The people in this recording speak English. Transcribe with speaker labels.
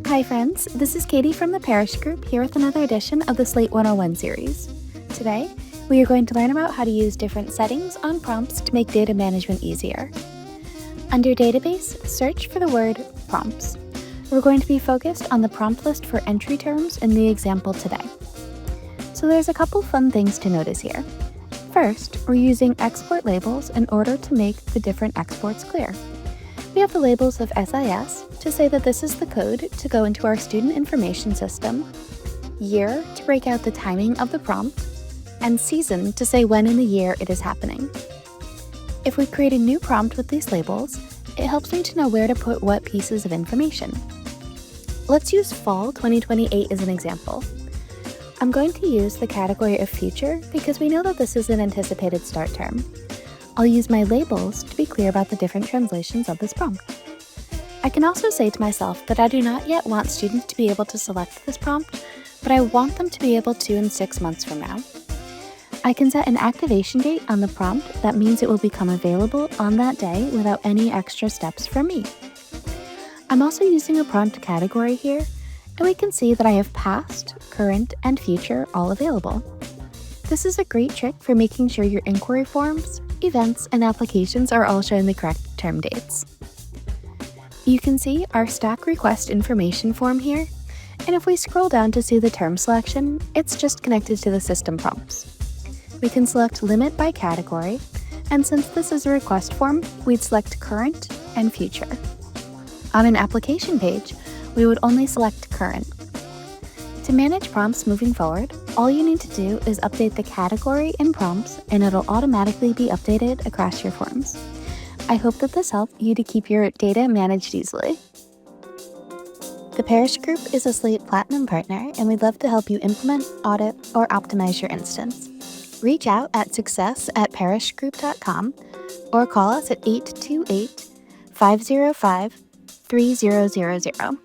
Speaker 1: Hi friends, this is Katie from the Parish Group here with another edition of the Slate 101 series. Today, we are going to learn about how to use different settings on prompts to make data management easier. Under Database, search for the word prompts. We're going to be focused on the prompt list for entry terms in the example today. So there's a couple fun things to notice here. First, we're using export labels in order to make the different exports clear. We have the labels of SIS to say that this is the code to go into our student information system, year to break out the timing of the prompt, and season to say when in the year it is happening. If we create a new prompt with these labels, it helps me to know where to put what pieces of information. Let's use Fall 2028 as an example. I'm going to use the category of future because we know that this is an anticipated start term. I'll use my labels to be clear about the different translations of this prompt. I can also say to myself that I do not yet want students to be able to select this prompt, but I want them to be able to in 6 months from now. I can set an activation date on the prompt that means it will become available on that day without any extra steps from me. I'm also using a prompt category here, and we can see that I have past, current, and future all available. This is a great trick for making sure your inquiry forms, events, and applications are all showing the correct term dates. You can see our stack request information form here, and if we scroll down to see the term selection, it's just connected to the system prompts. We can select limit by category, and since this is a request form, we'd select current and future. On an application page, we would only select current. To manage prompts moving forward, all you need to do is update the category in prompts and it'll automatically be updated across your forms. I hope that this helped you to keep your data managed easily. The Parish Group is a Slate Platinum partner, and we'd love to help you implement, audit, or optimize your instance. Reach out at success@parishgroup.com or call us at 828-505-3000.